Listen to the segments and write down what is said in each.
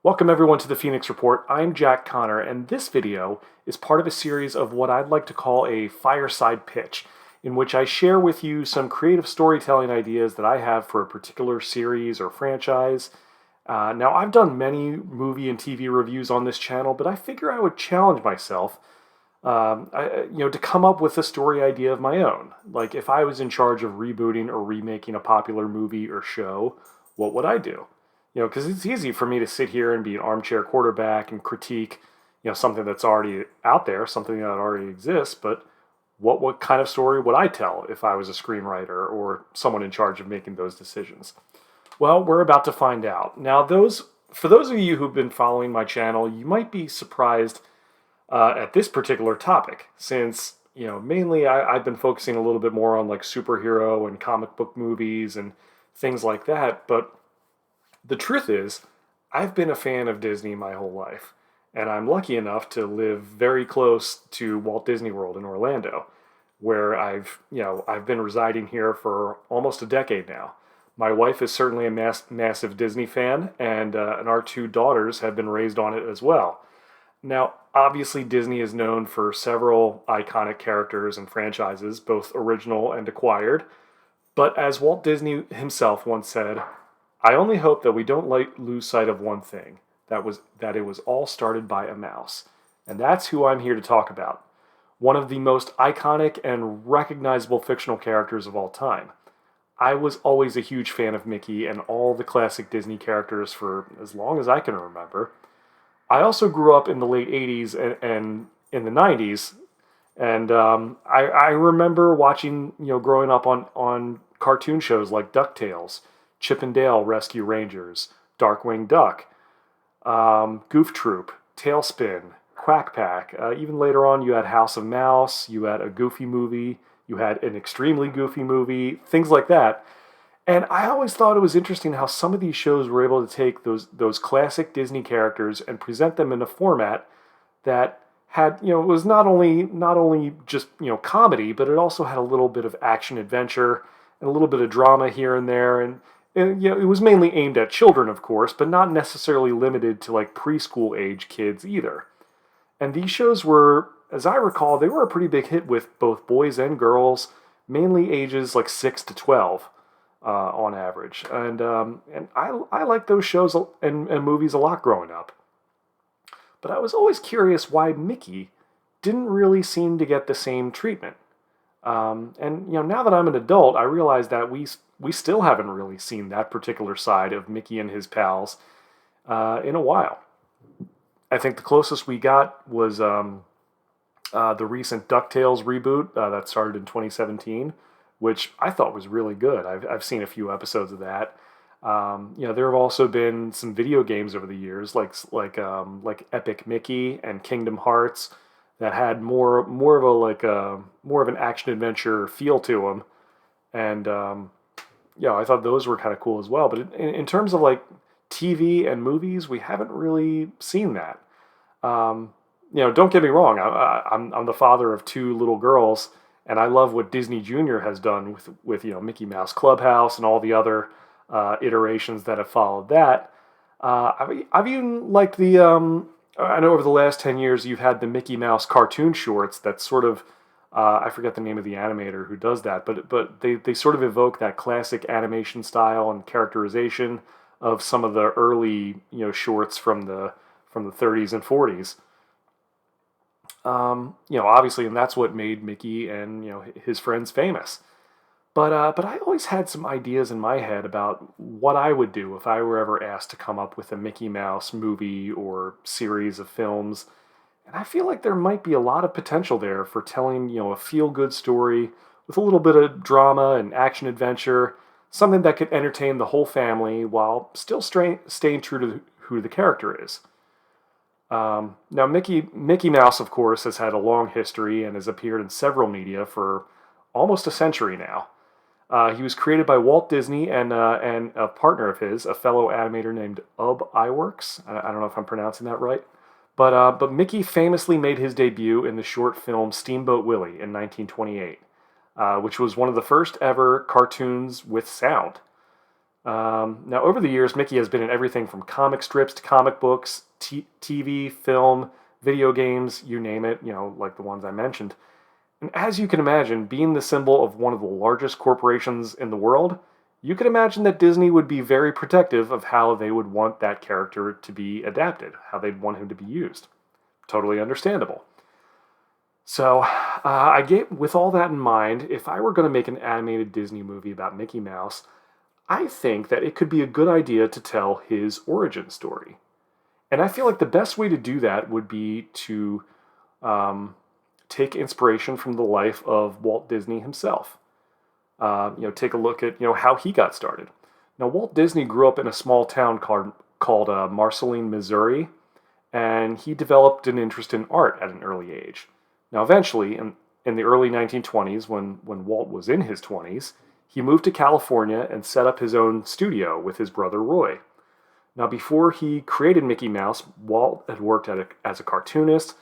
Welcome everyone to the Phoenix Report. I'm Jack Connor, and this video is part of a series of what I'd like to call a fireside pitch, in which I share with you some creative storytelling ideas that I have for a particular series or franchise. Now, I've done many movie and TV reviews on this channel, but I figure I would challenge myself to come up with a story idea of my own. Like, if I was in charge of rebooting or remaking a popular movie or show, what would I do? Because it's easy for me to sit here and be an armchair quarterback and critique, something that's already out there, something that already exists. But what kind of story would I tell if I was a screenwriter or someone in charge of making those decisions? Well, we're about to find out. Now, for those of you who've been following my channel, you might be surprised at this particular topic, since mainly I've been focusing a little bit more on like superhero and comic book movies and things like that, but the truth is, I've been a fan of Disney my whole life, and I'm lucky enough to live very close to Walt Disney World in Orlando, where I've been residing here for almost a decade now. My wife is certainly a massive Disney fan, and our two daughters have been raised on it as well. Now, obviously, Disney is known for several iconic characters and franchises, both original and acquired, but as Walt Disney himself once said, I only hope that we don't lose sight of one thing, that it was all started by a mouse. And that's who I'm here to talk about. One of the most iconic and recognizable fictional characters of all time. I was always a huge fan of Mickey and all the classic Disney characters for as long as I can remember. I also grew up in the late 80s and in the 90s, and I remember watching, growing up on cartoon shows like DuckTales, Chip and Dale Rescue Rangers, Darkwing Duck, Goof Troop, Tailspin, Quack Pack. Even later on, you had House of Mouse, you had a Goofy movie, you had an extremely Goofy movie, things like that. And I always thought it was interesting how some of these shows were able to take those classic Disney characters and present them in a format that had, it was not only just, comedy, but it also had a little bit of action adventure and a little bit of drama here and there. And it was mainly aimed at children, of course, but not necessarily limited to like preschool age kids either. And these shows were, as I recall, they were a pretty big hit with both boys and girls, mainly ages like 6 to 12 on average. And I liked those shows and movies a lot growing up. But I was always curious why Mickey didn't really seem to get the same treatment. Now that I'm an adult, I realize that we still haven't really seen that particular side of Mickey and his pals in a while. I think the closest we got was the recent DuckTales reboot that started in 2017, which I thought was really good. I've seen a few episodes of that. There have also been some video games over the years, like Epic Mickey and Kingdom Hearts, that had more of an action adventure feel to them, and I thought those were kind of cool as well. But in terms of like TV and movies, we haven't really seen that. Don't get me wrong. I'm the father of two little girls, and I love what Disney Junior has done with Mickey Mouse Clubhouse and all the other iterations that have followed that. I've even liked the. I know over the last 10 years you've had the Mickey Mouse cartoon shorts that sort of, I forget the name of the animator who does that, but they sort of evoke that classic animation style and characterization of some of the early shorts from the 30s and 40s. Obviously, and that's what made Mickey and his friends famous. But I always had some ideas in my head about what I would do if I were ever asked to come up with a Mickey Mouse movie or series of films. And I feel like there might be a lot of potential there for telling, a feel-good story with a little bit of drama and action adventure, something that could entertain the whole family while still staying true to who the character is. Now, Mickey Mouse, of course, has had a long history and has appeared in several media for almost a century now. He was created by Walt Disney and a partner of his, a fellow animator named Ub Iwerks. I don't know if I'm pronouncing that right. But Mickey famously made his debut in the short film Steamboat Willie in 1928, which was one of the first ever cartoons with sound. Now, over the years, Mickey has been in everything from comic strips to comic books, TV, film, video games, you name it, like the ones I mentioned. And as you can imagine, being the symbol of one of the largest corporations in the world, you can imagine that Disney would be very protective of how they would want that character to be adapted, how they'd want him to be used. Totally understandable. So, with all that in mind, if I were going to make an animated Disney movie about Mickey Mouse, I think that it could be a good idea to tell his origin story. And I feel like the best way to do that would be to take inspiration from the life of Walt Disney himself. Take a look at how he got started. Now, Walt Disney grew up in a small town called Marceline, Missouri, and he developed an interest in art at an early age. Now, eventually, in the early 1920s, when Walt was in his 20s, he moved to California and set up his own studio with his brother Roy. Now, before he created Mickey Mouse, Walt had worked as a cartoonist,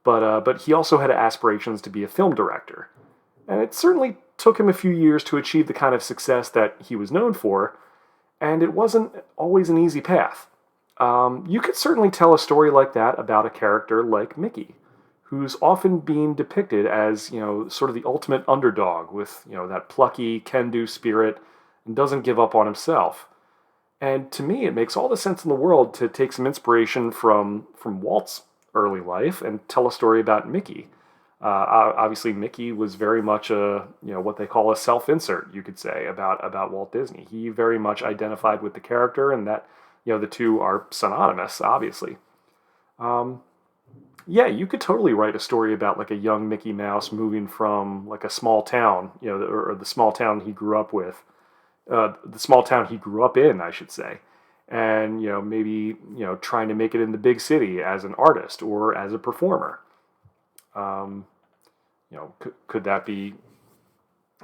but he also had aspirations to be a film director. And it certainly took him a few years to achieve the kind of success that he was known for, and it wasn't always an easy path. You could certainly tell a story like that about a character like Mickey, who's often being depicted as, sort of the ultimate underdog with, that plucky, can-do spirit and doesn't give up on himself. And to me, it makes all the sense in the world to take some inspiration from Walt's early life and tell a story about Mickey. Obviously, Mickey was very much what they call a self-insert, you could say, about Walt Disney. He very much identified with the character, and that, the two are synonymous, obviously. Yeah, you could totally write a story about like a young Mickey Mouse moving from like a small town, or the small town he grew up with, the small town he grew up in, I should say, and maybe trying to make it in the big city as an artist or as a performer. Could that be?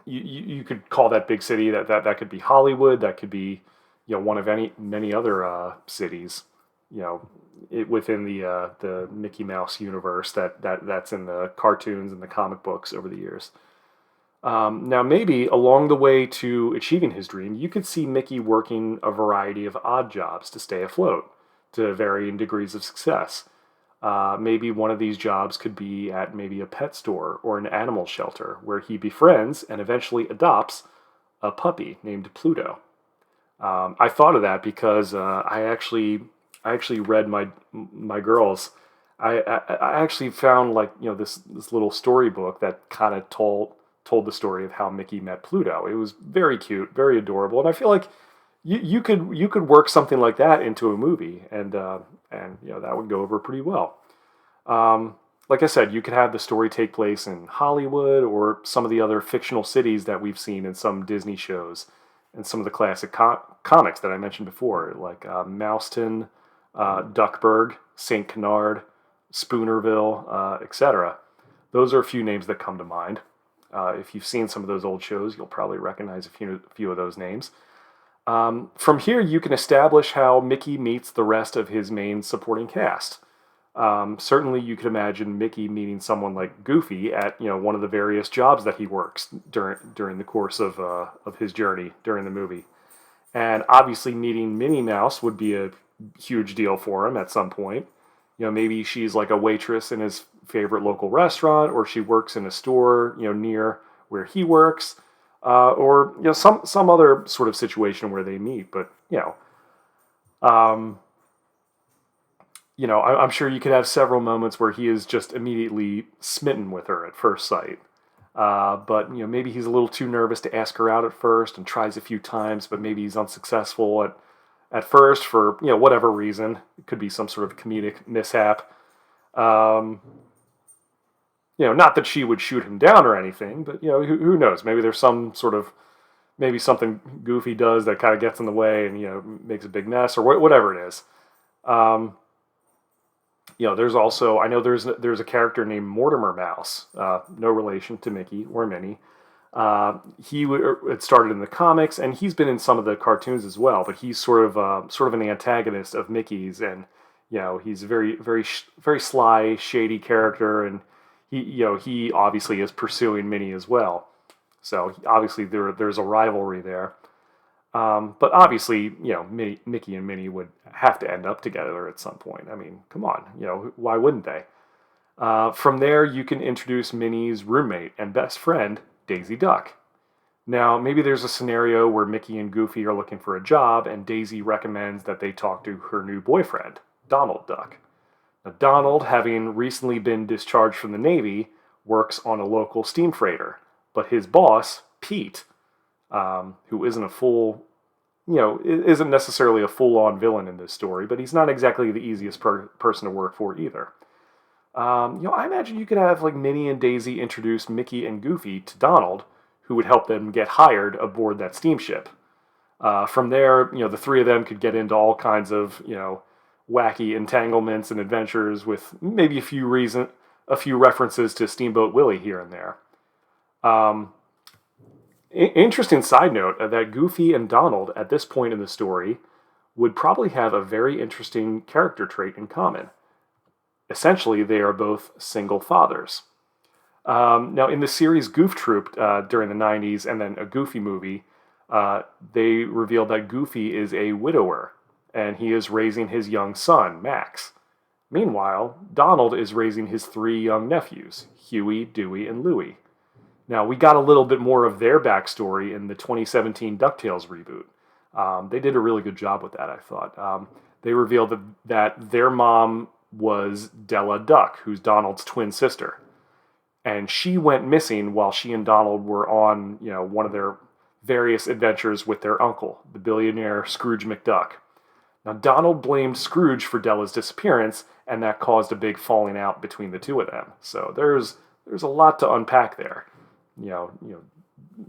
You could call that big city that could be Hollywood. That could be one of many other cities. Within the Mickey Mouse universe that's in the cartoons and the comic books over the years. Now, maybe along the way to achieving his dream, you could see Mickey working a variety of odd jobs to stay afloat, to varying degrees of success. Maybe one of these jobs could be at maybe a pet store or an animal shelter, where he befriends and eventually adopts a puppy named Pluto. I thought of that because I actually read my girls. I actually found this little storybook that kind of told the story of how Mickey met Pluto. It was very cute, very adorable, and I feel like you could work something like that into a movie, and that would go over pretty well. Like I said, you could have the story take place in Hollywood or some of the other fictional cities that we've seen in some Disney shows and some of the classic comics that I mentioned before, like Mouseton, Duckburg, St. Canard, Spoonerville, etc. Those are a few names that come to mind. If you've seen some of those old shows, you'll probably recognize a few of those names. From here, you can establish how Mickey meets the rest of his main supporting cast. Certainly, you could imagine Mickey meeting someone like Goofy at one of the various jobs that he works during the course of his journey during the movie, and obviously meeting Minnie Mouse would be a huge deal for him at some point. Maybe she's like a waitress in his favorite local restaurant, or she works in a store near where he works, or some other sort of situation where they meet. But I'm sure you could have several moments where he is just immediately smitten with her at first sight. But maybe he's a little too nervous to ask her out at first and tries a few times, but maybe he's unsuccessful at first for whatever reason. It could be some sort of comedic mishap. Not that she would shoot him down or anything, but who knows? Maybe there's maybe something Goofy does that kind of gets in the way and makes a big mess or whatever it is. There's also, I know there's a character named Mortimer Mouse, no relation to Mickey or Minnie. It started in the comics, and he's been in some of the cartoons as well. But he's sort of an antagonist of Mickey's, and he's a very very sly, shady character, and he obviously is pursuing Minnie as well. So obviously there's a rivalry there. But obviously, Mickey and Minnie would have to end up together at some point. I mean, come on, why wouldn't they? From there, you can introduce Minnie's roommate and best friend, Daisy Duck. Now, maybe there's a scenario where Mickey and Goofy are looking for a job, and Daisy recommends that they talk to her new boyfriend, Donald Duck. Now, Donald, having recently been discharged from the Navy, works on a local steam freighter, but his boss, Pete, who isn't a isn't necessarily a full-on villain in this story, but he's not exactly the easiest person to work for either. I imagine you could have like Minnie and Daisy introduce Mickey and Goofy to Donald, who would help them get hired aboard that steamship. From there, the three of them could get into all kinds of, wacky entanglements and adventures with maybe a few references to Steamboat Willie here and there. Interesting side note that Goofy and Donald at this point in the story would probably have a very interesting character trait in common. Essentially, they are both single fathers. Now, in the series Goof Troop during the 90s and then a Goofy movie, they revealed that Goofy is a widower, and he is raising his young son, Max. Meanwhile, Donald is raising his 3 young nephews, Huey, Dewey, and Louie. Now, we got a little bit more of their backstory in the 2017 DuckTales reboot. They did a really good job with that, I thought. They revealed that their mom was Della Duck, who's Donald's twin sister. And she went missing while she and Donald were on, one of their various adventures with their uncle, the billionaire Scrooge McDuck. Now, Donald blamed Scrooge for Della's disappearance, and that caused a big falling out between the two of them. So there's a lot to unpack there,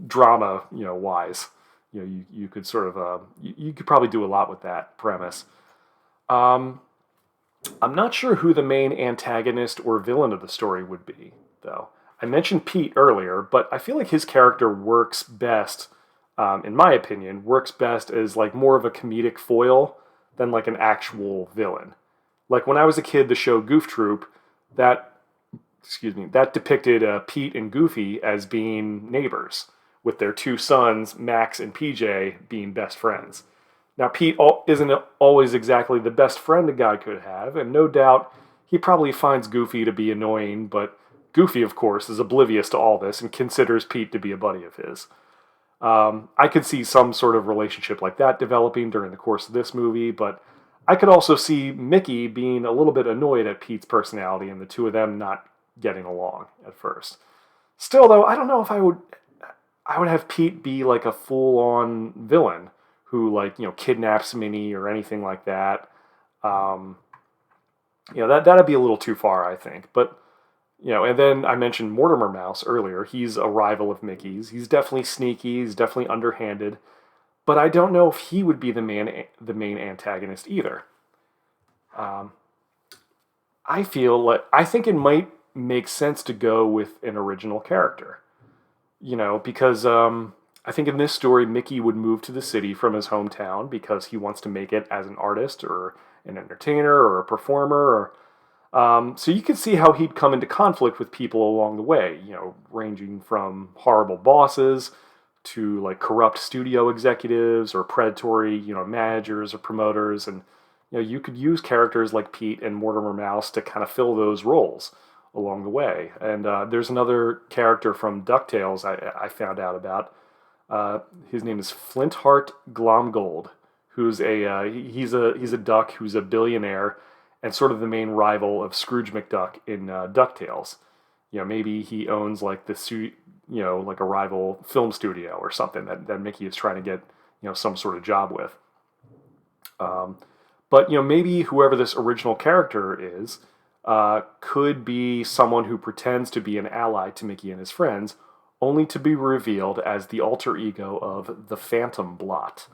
drama, wise. You could sort of you could probably do a lot with that premise. I'm not sure who the main antagonist or villain of the story would be, though. I mentioned Pete earlier, but I feel like his character works best, in my opinion, as like more of a comedic foil than like an actual villain. Like when I was a kid, the show Goof Troop, that depicted Pete and Goofy as being neighbors, with their 2 sons, Max and PJ, being best friends. Now, Pete isn't always exactly the best friend a guy could have, and no doubt he probably finds Goofy to be annoying, but Goofy, of course, is oblivious to all this and considers Pete to be a buddy of his. I could see some sort of relationship like that developing during the course of this movie, but I could also see Mickey being a little bit annoyed at Pete's personality and the two of them not getting along at first. Still, though, I don't know if I would have Pete be like a full-on villain who kidnaps Minnie or anything like that. That'd be a little too far, I think. But and then I mentioned Mortimer Mouse earlier. He's a rival of Mickey's. He's definitely sneaky. He's definitely underhanded. But I don't know if he would be the main antagonist either. I think it might make sense to go with an original character. Because I think in this story, Mickey would move to the city from his hometown because he wants to make it as an artist or an entertainer or a performer. So you could see how he'd come into conflict with people along the way, ranging from horrible bosses to like corrupt studio executives or predatory, managers or promoters. And, you could use characters like Pete and Mortimer Mouse to kind of fill those roles along the way. And there's another character from DuckTales I found out about. His name is Flintheart Glomgold, who's he's a duck who's a billionaire and sort of the main rival of Scrooge McDuck in DuckTales. Maybe he owns like like a rival film studio or something that Mickey is trying to get some sort of job with. But maybe whoever this original character is could be someone who pretends to be an ally to Mickey and his friends, only to be revealed as the alter ego of the Phantom Blot.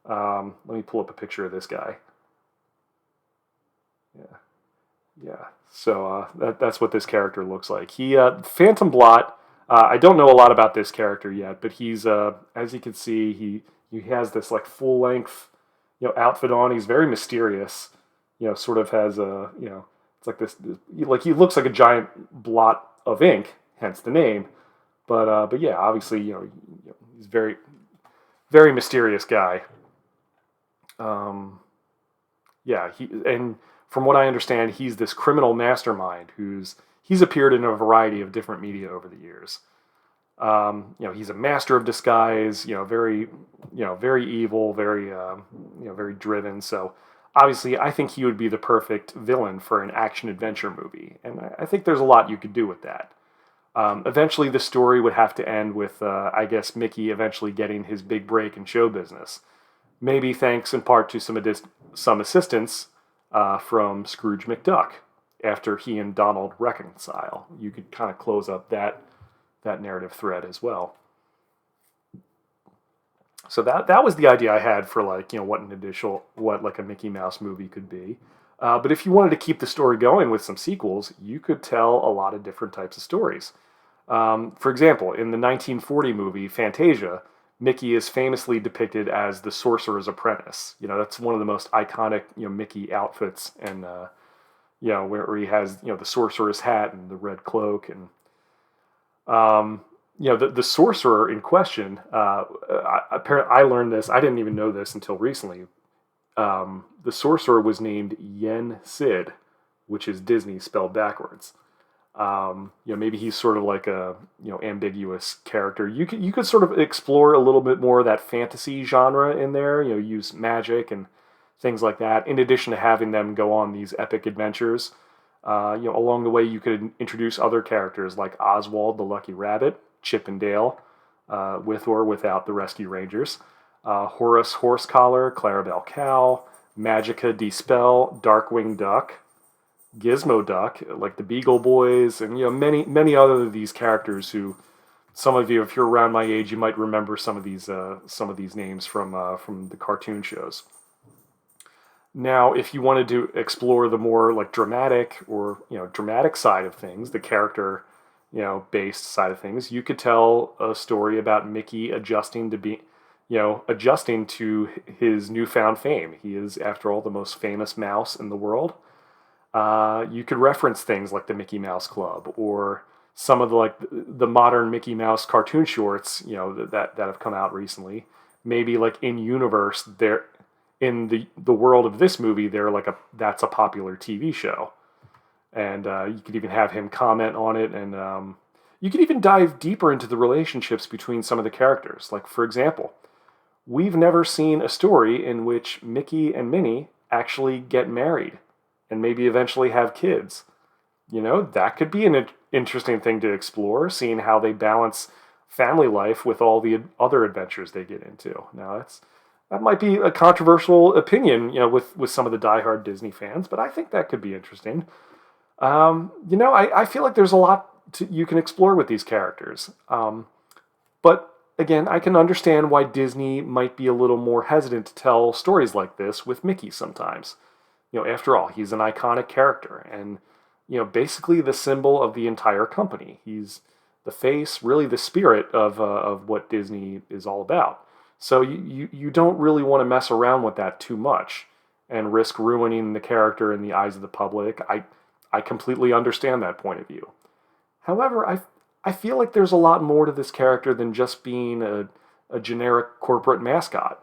Let me pull up a picture of this guy. Yeah. So that's what this character looks like. Phantom Blot. I don't know a lot about this character yet, but he's as you can see, he has this like full length outfit on. He's very mysterious. Sort of has a it's like this like he looks like a giant blot of ink, hence the name. But yeah, obviously he's very very mysterious guy. Yeah, and from what I understand, he's this criminal mastermind he's appeared in a variety of different media over the years. He's a master of disguise. Very evil, very driven. So obviously, I think he would be the perfect villain for an action adventure movie, and I think there's a lot you could do with that. Eventually, the story would have to end with, I guess, Mickey eventually getting his big break in show business. Maybe thanks in part to some assistance from Scrooge McDuck after he and Donald reconcile. You could kind of close up that narrative thread as well. So that was the idea I had for what like a Mickey Mouse movie could be. But if you wanted to keep the story going with some sequels, you could tell a lot of different types of stories. For example, in the 1940 movie Fantasia, Mickey is famously depicted as the sorcerer's apprentice. That's one of the most iconic Mickey outfits, and where he has the sorcerer's hat and the red cloak, and the sorcerer in question. I learned this. I didn't even know this until recently. The sorcerer was named Yen Sid, which is Disney spelled backwards. Maybe he's sort of like a ambiguous character. You could sort of explore a little bit more of that fantasy genre in there. Use magic and things like that. In addition to having them go on these epic adventures, along the way you could introduce other characters like Oswald the Lucky Rabbit, Chip and Dale, with or without the Rescue Rangers, Horace Horsecollar, Clarabelle Cow, Magica De-Spell, Darkwing Duck, Gizmo Duck, like the Beagle Boys, and many other of these characters who some of you, if you're around my age, you might remember some of these names from the cartoon shows. Now, if you wanted to explore the more like dramatic side of things, the character based side of things, you could tell a story about Mickey adjusting to his newfound fame. He is, after all, the most famous mouse in the world. You could reference things like the Mickey Mouse Club or some of the modern Mickey Mouse cartoon shorts, that have come out recently. Maybe like in universe, they're in the world of this movie, that's a popular TV show, and you could even have him comment on it, and you could even dive deeper into the relationships between some of the characters. Like, for example, we've never seen a story in which Mickey and Minnie actually get married and maybe eventually have kids. That could be an interesting thing to explore, seeing how they balance family life with all the other adventures they get into. Now, that might be a controversial opinion, with some of the diehard Disney fans, but I think that could be interesting. I feel like there's a lot you can explore with these characters. But again, I can understand why Disney might be a little more hesitant to tell stories like this with Mickey sometimes. After all, he's an iconic character and, basically the symbol of the entire company. He's the face, really the spirit of what Disney is all about. So you don't really want to mess around with that too much and risk ruining the character in the eyes of the public. I completely understand that point of view. However, I feel like there's a lot more to this character than just being a generic corporate mascot.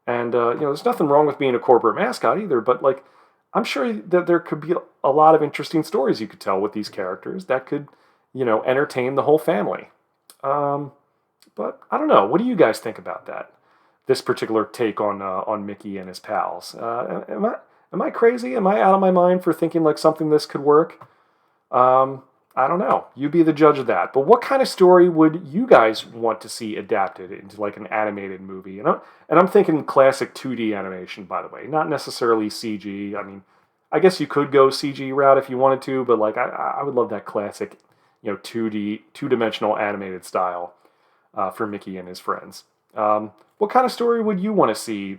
And, there's nothing wrong with being a corporate mascot either, but I'm sure that there could be a lot of interesting stories you could tell with these characters that could, entertain the whole family. But I don't know. What do you guys think about that? This particular take on Mickey and his pals. Am I crazy? Am I out of my mind for thinking like something this could work? I don't know. You be the judge of that. But what kind of story would you guys want to see adapted into like an animated movie? And I'm thinking classic 2D animation, by the way, not necessarily CG. I mean, I guess you could go CG route if you wanted to, but I would love that classic, 2D, two-dimensional animated style for Mickey and his friends. What kind of story would you want to see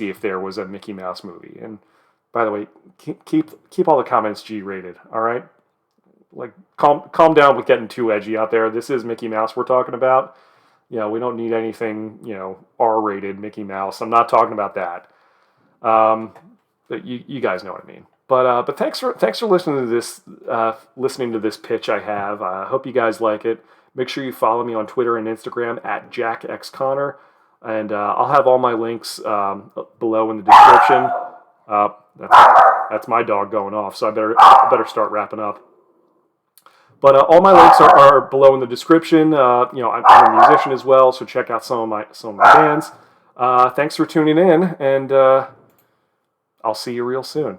if there was a Mickey Mouse movie? And by the way, keep all the comments G-rated, all right? Calm down with getting too edgy out there. This is Mickey Mouse we're talking about. We don't need anything, R-rated Mickey Mouse. I'm not talking about that. But you guys know what I mean. But thanks for listening to this pitch I have. I hope you guys like it. Make sure you follow me on Twitter and Instagram at JackXConnor. And I'll have all my links below in the description. That's my dog going off, so I better start wrapping up. But all my links are below in the description. I'm a musician as well, so check out some of my bands. Thanks for tuning in, and I'll see you real soon.